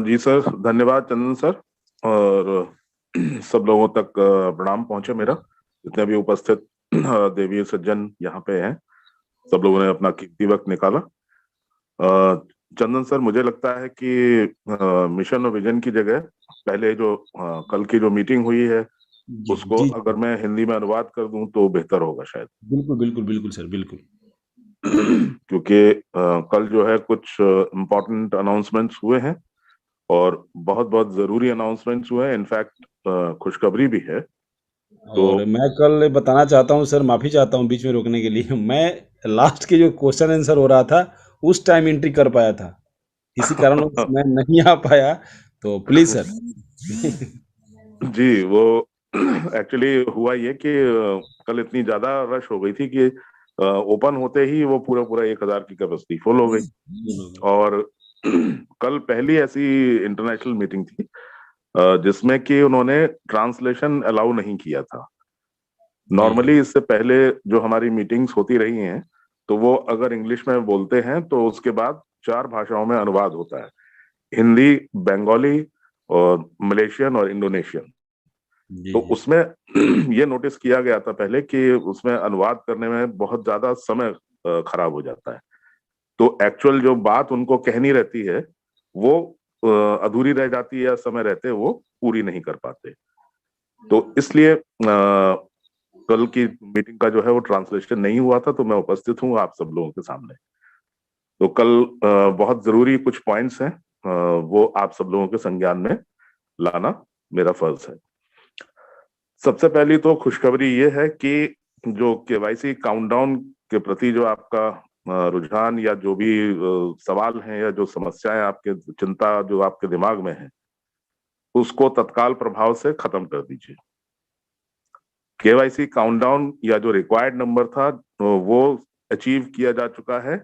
जी sir, धन्यवाद चंदन sir. और सब लोगों तक प्रणाम पहुंचे मेरा, जितने भी उपस्थित देवी सज्जन यहाँ पे हैं। सब लोगों ने अपना कीमती वक्त निकाला। चंदन सर, मुझे लगता है कि मिशन और विजन की जगह पहले जो कल की जो मीटिंग हुई है जी उसको जी अगर जी। मैं हिंदी में अनुवाद कर दूं तो बेहतर होगा शायद। बिल्कुल बिल्कुल बिल्कुल सर, बिल्कुल। क्योंकि कल जो है कुछ इम्पोर्टेंट अनाउंसमेंट्स हुए हैं और बहुत बहुत जरूरी अनाउंसमेंट्स हुए हैं। इनफैक्ट खुशखबरी भी है। तो और मैं कल बताना चाहता हूँ सर, माफ़ी चाहता हूँ बीच में रोकने के लिए। मैं लास्ट के जो क्वेश्चन आंसर हो रहा था, उस टाइम एंट्री कर पाया था। इसी कारणवश मैं नहीं आ पाया, तो प्लीज़ सर। जी, वो एक्चुअली हुआ ये कि कल इतनी ज्यादा रश हो गई थी कि ओपन होते ही वो पूरा पूरा 1,000 की कैपेसिटी फुल हो गई। और कल पहली ऐसी इंटरनेशनल मीटिंग थी जिसमें कि उन्होंने ट्रांसलेशन अलाउ नहीं किया था। जी, नॉर्मली इससे पहले जो हमारी मीटिंग्स होती रही हैं, तो वो अगर इंग्लिश में बोलते हैं तो उसके बाद 4 भाषाओं में अनुवाद होता है। हिंदी, बंगाली और मलेशियन और इंडोनेशियन। जी, तो जी। उसमें ये नोटिस किया गया था पहले कि उसमें अनुवाद करने में बहुत ज्यादा समय खराब हो जाता है। तो एक्चुअल जो बात उनको कहनी रहती है वो अधूरी रह जाती है, या समय रहते वो पूरी नहीं कर पाते। तो इसलिए कल की मीटिंग का जो है वो ट्रांसलेशन नहीं हुआ था। तो मैं उपस्थित हूँ आप सब लोगों के सामने। तो कल बहुत जरूरी कुछ पॉइंट्स हैं, वो आप सब लोगों के संज्ञान में लाना मेरा फर्ज है। सबसे पहली तो खुशखबरी ये है कि जो केवाईसी काउंटडाउन के प्रति जो आपका रुझान या जो भी सवाल हैं या जो समस्याएं आपके चिंता जो आपके दिमाग में है, उसको तत्काल प्रभाव से खत्म कर दीजिए। केवाईसी काउंटडाउन या जो रिक्वायर्ड नंबर था वो अचीव किया जा चुका है।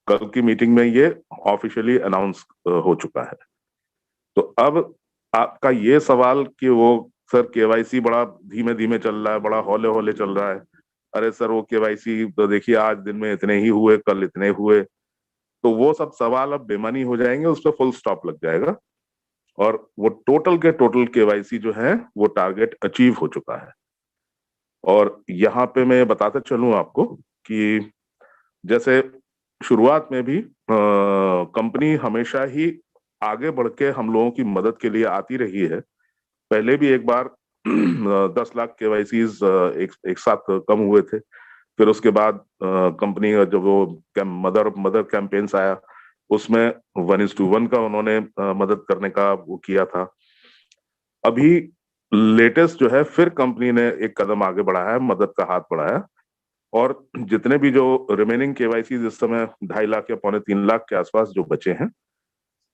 कल की मीटिंग में ये ऑफिशियली अनाउंस हो चुका है। तो अब आपका ये सवाल कि वो सर केवाईसी बड़ा धीमे धीमे चल रहा है, बड़ा हौले हौले चल रहा है। अरे सर, वो केवाईसी तो देखिए आज दिन में इतने ही हुए, कल इतने हुए। तो वो सब सवाल अब बेमानी हो जाएंगे, उस पर फुल स्टॉप लग जाएगा। और वो टोटल के टोटल केवाईसी जो है वो टारगेट अचीव हो चुका है। और यहाँ पे मैं बताता चलूं आपको कि जैसे शुरुआत में भी कंपनी हमेशा ही आगे बढ़ के हम लोगों की मदद के लिए आती रही है। पहले भी एक बार 10 लाख केवाईसीज एक साथ कम हुए थे। फिर उसके बाद कंपनी का जब वो मदर मदर कैंपेन्स आया, उसमें 1:1 का उन्होंने मदद करने का वो किया था। अभी लेटेस्ट जो है फिर कंपनी ने एक कदम आगे बढ़ाया है, मदद का हाथ बढ़ाया। और जितने भी जो रिमेनिंग केवाईसी इस समय 2.5 लाख या 3.25 लाख के आसपास जो बचे हैं,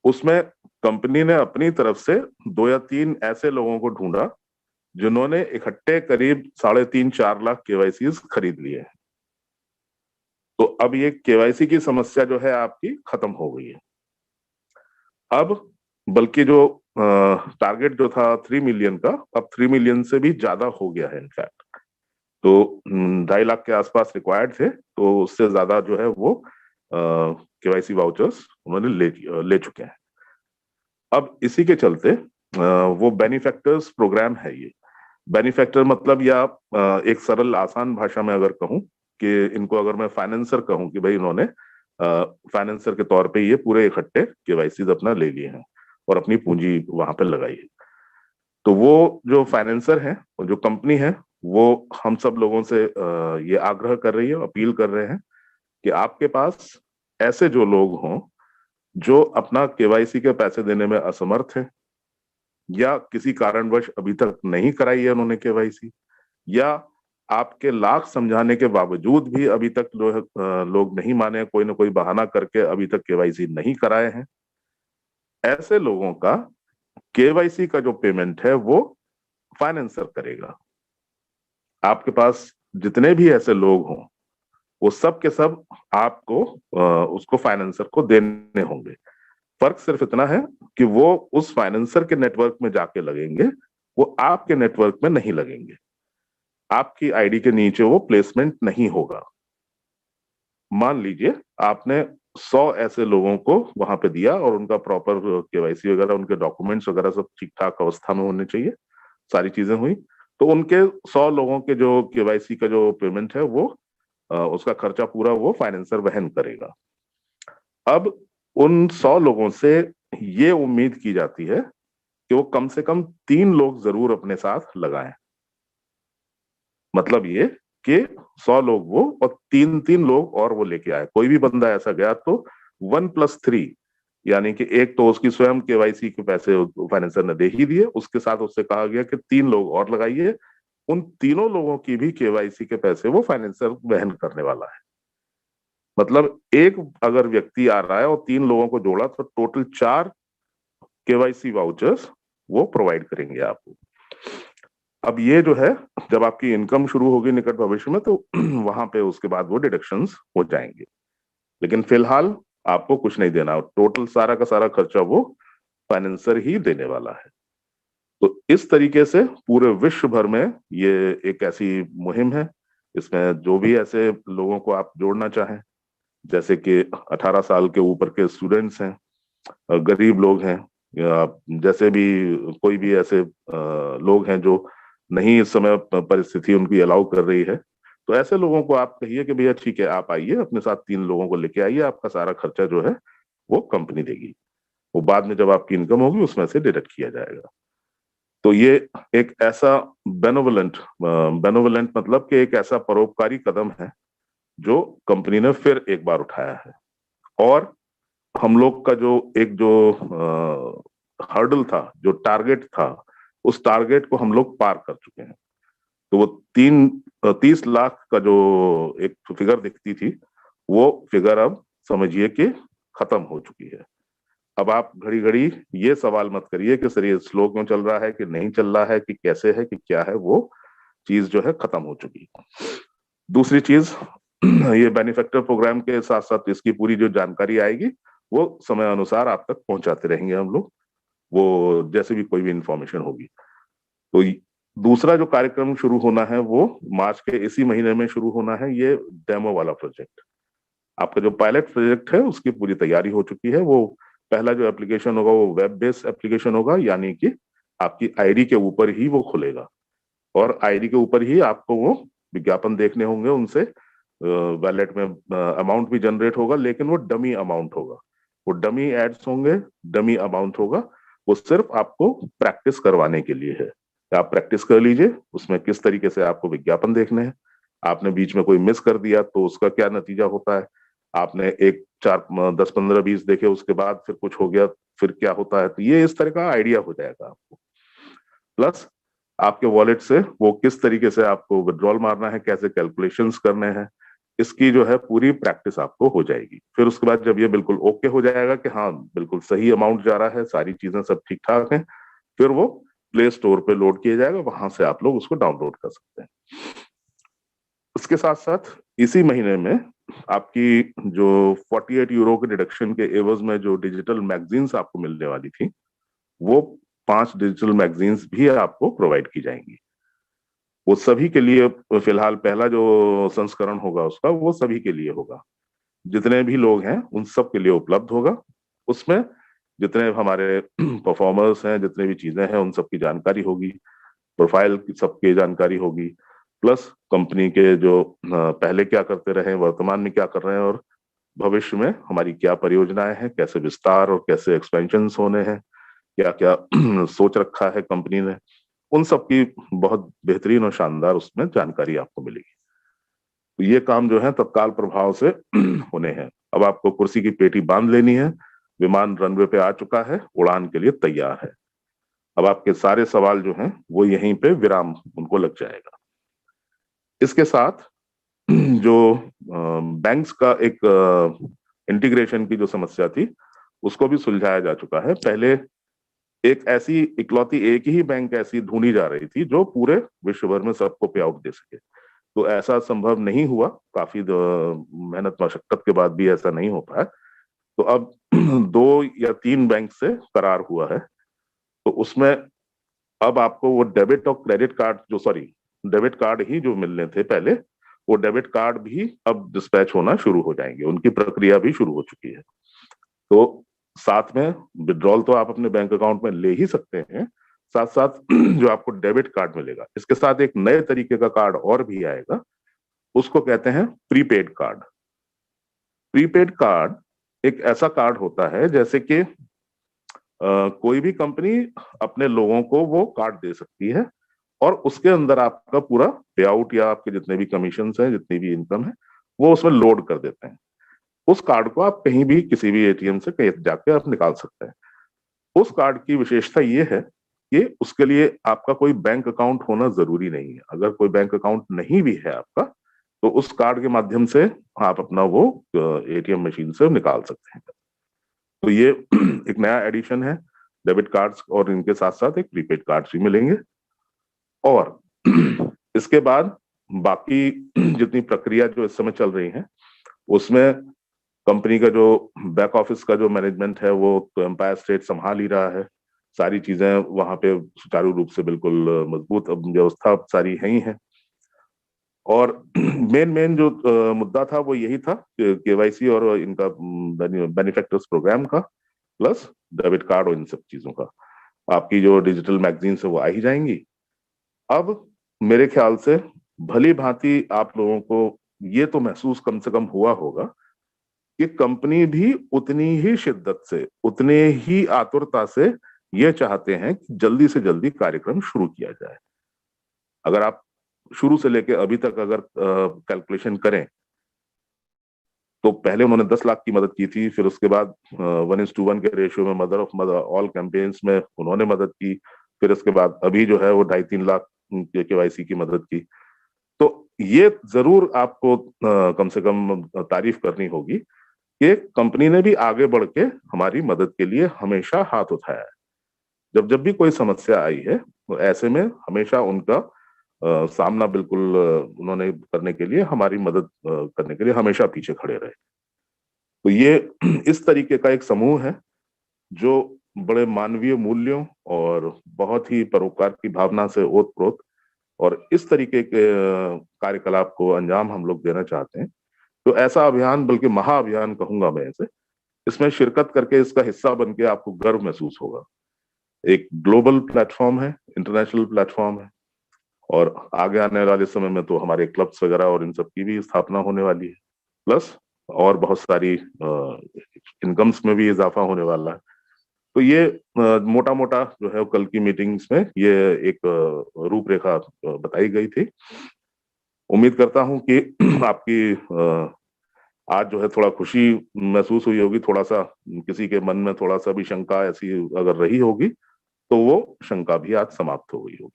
उसमें कंपनी ने अपनी तरफ से 2 या 3 ऐसे लोगों को ढूंढा जिन्होंने इकट्ठे करीब 3.5-4 लाख केवाईसी खरीद लिए हैं। तो अब ये केवाईसी की समस्या जो है आपकी खत्म हो गई है। अब बल्कि जो टारगेट जो था 3 मिलियन का, अब 3 मिलियन से भी ज्यादा हो गया है इनफैक्ट। तो 2.5 लाख के आसपास रिक्वायर्ड थे, तो उससे ज्यादा जो है वो केवाईसी वाउचर्स उन्होंने ले चुके हैं। अब इसी के चलते वो बेनिफैक्टर्स प्रोग्राम है ये। बेनिफैक्टर मतलब, या एक सरल आसान भाषा में अगर कहूं कि इनको अगर मैं फाइनेंसर कहूं कि भाई इन्होंने फाइनेंसर के तौर पे ये पूरे इकट्ठे केवाईसी अपना ले लिए हैं और अपनी पूंजी वहां पे लगाई है। तो वो जो फाइनेंसर है और जो कंपनी है, वो हम सब लोगों से ये आग्रह कर रही है, अपील कर रहे हैं कि आपके पास ऐसे जो लोग हों जो अपना केवाईसी के पैसे देने में असमर्थ है, या किसी कारणवश अभी तक नहीं कराई है उन्होंने केवाईसी, या आपके लाख समझाने के बावजूद भी अभी तक लोग नहीं माने, कोई ना कोई बहाना करके अभी तक केवाईसी नहीं कराए हैं, ऐसे लोगों का केवाईसी का जो पेमेंट है वो फाइनेंसर करेगा। आपके पास जितने भी ऐसे लोग हों, वो सब के सब आपको उसको फाइनेंसर को देने होंगे। फर्क सिर्फ इतना है कि वो उस फाइनेंसर के नेटवर्क में जाके लगेंगे, वो आपके नेटवर्क में नहीं लगेंगे। आपकी आईडी के नीचे वो प्लेसमेंट नहीं होगा। मान लीजिए आपने 100 ऐसे लोगों को वहां पे दिया और उनका प्रॉपर केवाईसी वगैरह, उनके डॉक्यूमेंट्स वगैरह सब ठीक ठाक अवस्था में होने चाहिए, सारी चीजें हुई। तो उनके 100 लोगों के जो केवाईसी का जो पेमेंट है वो उसका खर्चा पूरा वो फाइनेंसर वहन करेगा। अब उन 100 लोगों से ये उम्मीद की जाती है कि वो कम से कम 3 लोग जरूर अपने साथ लगाएं। मतलब ये कि 100 लोग वो और 3-3 लोग और वो लेके आए। कोई भी बंदा ऐसा गया तो 1+3, यानी कि एक तो उसकी स्वयं केवाईसी के पैसे फाइनेंसर ने दे ही दिए, उसके साथ उससे कहा गया कि 3 लोग और लगाइए। उन तीनों लोगों की भी केवाईसी के पैसे वो फाइनेंसर वहन करने वाला है। मतलब एक अगर व्यक्ति आ रहा है और 3 लोगों को जोड़ा तो टोटल 4 केवाईसी वाउचर्स वो प्रोवाइड करेंगे आपको। अब ये जो है, जब आपकी इनकम शुरू होगी निकट भविष्य में तो वहां पे उसके बाद वो डिडक्शंस हो जाएंगे, लेकिन फिलहाल आपको कुछ नहीं देना, टोटल सारा का सारा खर्चा वो फाइनेंसर ही देने वाला है। तो इस तरीके से पूरे विश्व भर में ये एक ऐसी मुहिम है, इसमें जो भी ऐसे लोगों को आप जोड़ना चाहें, जैसे कि 18 साल के ऊपर के स्टूडेंट्स हैं, गरीब लोग हैं, या जैसे भी कोई भी ऐसे लोग हैं जो नहीं इस समय परिस्थिति उनकी अलाउ कर रही है, तो ऐसे लोगों को आप कहिए कि भैया ठीक है, आप आइए अपने साथ 3 लोगों को लेके आइए, आपका सारा खर्चा जो है वो कंपनी देगी, वो बाद में जब आपकी इनकम होगी उसमें से डिडक्ट किया जाएगा। तो ये एक ऐसा बेनोवलेंट मतलब कि एक ऐसा परोपकारी कदम है जो कंपनी ने फिर एक बार उठाया है। और हम लोग का जो एक जो हर्डल था, जो टारगेट था, उस टारगेट को हम लोग पार कर चुके हैं। तो वो 30 लाख का जो एक फिगर दिखती थी, वो फिगर अब समझिए कि खत्म हो चुकी है। अब आप घड़ी घड़ी ये सवाल मत करिए कि सर ये स्लो क्यों चल रहा है, कि नहीं चल रहा है, कि कैसे है, कि क्या है, वो चीज जो है खत्म हो चुकी है। दूसरी चीज, ये बेनिफैक्टर प्रोग्राम के साथ साथ इसकी पूरी जो जानकारी आएगी वो समय अनुसार आप तक पहुंचाते रहेंगे हम लोग, वो जैसे भी कोई भी इंफॉर्मेशन होगी। तो दूसरा जो कार्यक्रम शुरू होना है वो मार्च के इसी महीने में शुरू होना है, ये डेमो वाला प्रोजेक्ट। आपका जो पायलट प्रोजेक्ट है उसकी पूरी तैयारी हो चुकी है। वो पहला जो एप्लीकेशन होगा वो वेब बेस्ड एप्लीकेशन होगा, यानी कि आपकी आईडी के ऊपर ही वो खुलेगा और आईडी के ऊपर ही आपको वो विज्ञापन देखने होंगे, उनसे वैलेट में अमाउंट भी जनरेट होगा, लेकिन वो डमी अमाउंट होगा, वो डमी एड्स होंगे, डमी अमाउंट होगा। वो सिर्फ आपको प्रैक्टिस करवाने के लिए है। आप प्रैक्टिस कर लीजिए उसमें किस तरीके से आपको विज्ञापन देखने हैं। आपने बीच में कोई मिस कर दिया तो उसका क्या नतीजा होता है, आपने एक 4 10 15 20 देखे उसके बाद फिर कुछ हो गया फिर क्या होता है, तो ये इस तरह का आइडिया हो जाएगा आपको। प्लस आपके वॉलेट से वो किस तरीके से आपको विड्रॉल मारना है, कैसे कैलकुलेशंस करने हैं, इसकी जो है पूरी प्रैक्टिस आपको हो जाएगी। फिर उसके बाद जब ये बिल्कुल ओके हो जाएगा कि हाँ बिल्कुल सही अमाउंट जा रहा है, सारी चीजें सब ठीक ठाक हैं, फिर वो प्ले स्टोर पे लोड किया जाएगा, वहां से आप लोग उसको डाउनलोड कर सकते हैं। उसके साथ साथ इसी महीने में आपकी जो 48 यूरो के डिडक्शन के एवज में जो डिजिटल मैगजीन्स आपको मिलने वाली थी, वो 5 डिजिटल मैगजीन्स भी आपको प्रोवाइड की जाएंगी। वो सभी के लिए फिलहाल पहला जो संस्करण होगा उसका वो सभी के लिए होगा, जितने भी लोग हैं उन सब के लिए उपलब्ध होगा। उसमें जितने हमारे परफॉर्मर्स हैं, जितने भी चीजें हैं, उन सब की जानकारी होगी, प्रोफाइल की सबकी जानकारी होगी, प्लस कंपनी के जो पहले क्या करते रहे, वर्तमान में क्या कर रहे हैं और भविष्य में हमारी क्या परियोजनाएं हैं, कैसे विस्तार और कैसे एक्सपेंशन होने हैं, क्या क्या सोच रखा है कंपनी ने, उन सब की बहुत बेहतरीन और शानदार उसमें जानकारी आपको मिलेगी। तो ये काम जो है तत्काल प्रभाव से होने हैं। अब आपको कुर्सी की पेटी बांध लेनी है, विमान रनवे पे आ चुका है, उड़ान के लिए तैयार है। अब आपके सारे सवाल जो हैं वो यहीं पे विराम उनको लग जाएगा। इसके साथ जो बैंक्स का एक इंटीग्रेशन की जो समस्या थी उसको भी सुलझाया जा चुका है। पहले एक ऐसी इकलौती एक ही बैंक ऐसी ढूंढी जा रही थी जो पूरे विश्व भर में सबको पे आउट दे सके, तो ऐसा संभव नहीं हुआ, काफी मेहनत मशक्कत के बाद भी ऐसा नहीं हो पाया। तो अब 2 या 3 बैंक से करार हुआ है, तो उसमें अब आपको वो डेबिट और क्रेडिट कार्ड जो डेबिट कार्ड ही जो मिलने थे पहले, वो डेबिट कार्ड भी अब डिस्पैच होना शुरू हो जाएंगे, उनकी प्रक्रिया भी शुरू हो चुकी है। तो साथ में विड्रॉल तो आप अपने बैंक अकाउंट में ले ही सकते हैं, साथ साथ जो आपको डेबिट कार्ड मिलेगा, इसके साथ एक नए तरीके का कार्ड और भी आएगा, उसको कहते हैं प्रीपेड कार्ड। प्रीपेड कार्ड एक ऐसा कार्ड होता है जैसे कि कोई भी कंपनी अपने लोगों को वो कार्ड दे सकती है और उसके अंदर आपका पूरा पे आउट या आपके जितने भी कमीशन हैं, जितनी भी इनकम है, वो उसमें लोड कर देते हैं। उस कार्ड को आप कहीं भी किसी भी एटीएम से कहीं जाके आप निकाल सकते हैं। उस कार्ड की विशेषता ये है कि उसके लिए आपका कोई बैंक अकाउंट होना जरूरी नहीं है। अगर कोई बैंक अकाउंट नहीं भी है आपका, तो उस कार्ड के माध्यम से आप अपना वो एटीएम मशीन से निकाल सकते हैं। तो ये एक नया एडिशन है डेबिट कार्ड्स, और इनके साथ साथ एक प्रीपेड कार्ड्स भी मिलेंगे। और इसके बाद बाकी जितनी प्रक्रिया जो इस समय चल रही है, उसमें कंपनी का जो बैक ऑफिस का जो मैनेजमेंट है वो तो एम्पायर स्टेट संभाल ही रहा है। सारी चीजें वहां पे सुचारू रूप से बिल्कुल मजबूत व्यवस्था सारी है ही है। और मेन जो मुद्दा था वो यही था, केवाईसी और इनका बेनिफिटर्स प्रोग्राम का, प्लस डेबिट कार्ड और इन सब चीजों का। आपकी जो डिजिटल मैगजीन है वो आ ही जाएंगी। अब मेरे ख्याल से भली भांति आप लोगों को ये तो महसूस कम से कम हुआ होगा कि कंपनी भी उतनी ही शिद्दत से, उतने ही आतुरता से ये चाहते हैं कि जल्दी से जल्दी कार्यक्रम शुरू किया जाए। अगर आप शुरू से लेके अभी तक अगर कैलकुलेशन करें, तो पहले उन्होंने 10 लाख की मदद की थी, फिर उसके बाद 1:1 के रेशियो में mother of mother all campaigns में उन्होंने मदद की, फिर उसके बाद अभी जो है वो 2.5-3 लाख केवाईसी की मदद की। तो ये जरूर आपको कम से कम तारीफ करनी होगी कि कंपनी ने भी आगे बढ़ के हमारी मदद के लिए हमेशा हाथ उठाया है। जब जब भी कोई समस्या आई है, तो ऐसे में हमेशा उनका सामना बिल्कुल उन्होंने करने के लिए, हमारी मदद करने के लिए हमेशा पीछे खड़े रहे। तो ये इस तरीके का एक समूह है जो बड़े मानवीय मूल्यों और बहुत ही परोपकार की भावना से ओतप्रोत और इस तरीके के कार्यकलाप को अंजाम हम लोग देना चाहते हैं। तो ऐसा अभियान, बल्कि महाअभियान कहूंगा मैं इसे, इसमें शिरकत करके इसका हिस्सा बन के आपको गर्व महसूस होगा। एक ग्लोबल प्लेटफॉर्म है, इंटरनेशनल प्लेटफॉर्म है, और आगे आने वाले समय में तो हमारे क्लब्स वगैरह और इन सब की भी स्थापना होने वाली है, प्लस और बहुत सारी इनकम्स में भी इजाफा होने वाला है। तो ये मोटा मोटा जो है कल की मीटिंग्स में ये एक रूपरेखा बताई गई थी। उम्मीद करता हूं कि आपकी आज जो है थोड़ा खुशी महसूस हुई होगी, थोड़ा सा किसी के मन में थोड़ा सा भी शंका ऐसी अगर रही होगी, तो वो शंका भी आज समाप्त हो गई होगी।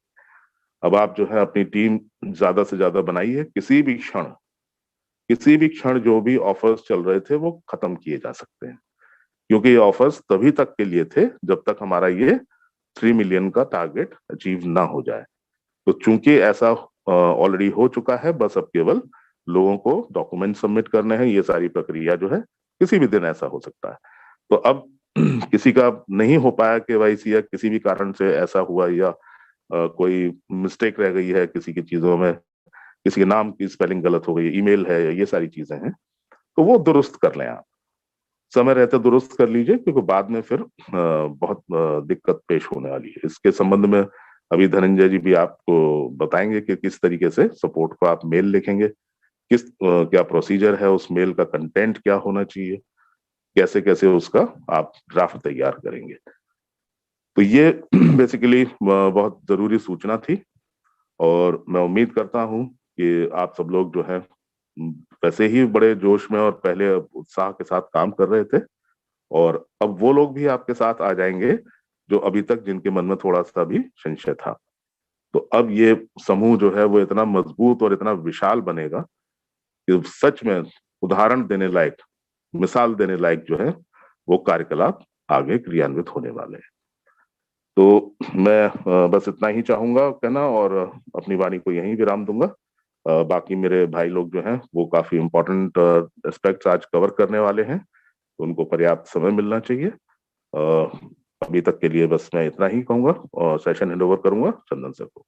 अब आप जो है अपनी टीम ज्यादा से ज्यादा बनाइए। किसी भी क्षण जो भी ऑफर्स चल रहे थे वो खत्म किए जा सकते हैं, क्योंकि ये ऑफर्स तभी तक के लिए थे जब तक हमारा ये 3 मिलियन का टारगेट अचीव ना हो जाए। तो चूंकि ऐसा ऑलरेडी हो चुका है, बस अब केवल लोगों को डॉक्यूमेंट सबमिट करने हैं। ये सारी प्रक्रिया जो है किसी भी दिन ऐसा हो सकता है। तो अब किसी का नहीं हो पाया केवाईसी, या किसी भी कारण से ऐसा हुआ, या कोई मिस्टेक रह गई है किसी की चीजों में, किसी के नाम की स्पेलिंग गलत हो गई, ईमेल है, ये सारी चीजें हैं, तो वो दुरुस्त कर लें आप, समय रहते दुरुस्त कर लीजिए, क्योंकि बाद में फिर बहुत दिक्कत पेश होने वाली है। इसके संबंध में अभी धनंजय जी भी आपको बताएंगे कि किस तरीके से सपोर्ट को आप मेल लिखेंगे, क्या प्रोसीजर है, उस मेल का कंटेंट क्या होना चाहिए, कैसे कैसे उसका आप ड्राफ्ट तैयार करेंगे। तो ये बेसिकली बहुत जरूरी सूचना थी, और मैं उम्मीद करता हूं कि आप सब लोग जो है वैसे ही बड़े जोश में और पहले उत्साह के साथ काम कर रहे थे, और अब वो लोग भी आपके साथ आ जाएंगे जो अभी तक जिनके मन में थोड़ा सा भी संशय था। तो अब ये समूह जो है वो इतना मजबूत और इतना विशाल बनेगा कि सच में उदाहरण देने लायक, मिसाल देने लायक जो है वो कार्यकलाप आगे क्रियान्वित होने वाले हैं। तो मैं बस इतना ही चाहूंगा कहना, और अपनी वाणी को यहीं विराम दूंगा। बाकी मेरे भाई लोग जो हैं वो काफी इम्पोर्टेंट एस्पेक्ट्स आज कवर करने वाले हैं, तो उनको पर्याप्त समय मिलना चाहिए। अभी तक के लिए बस मैं इतना ही कहूंगा और सेशन हैंड ओवर करूंगा चंदन सर को।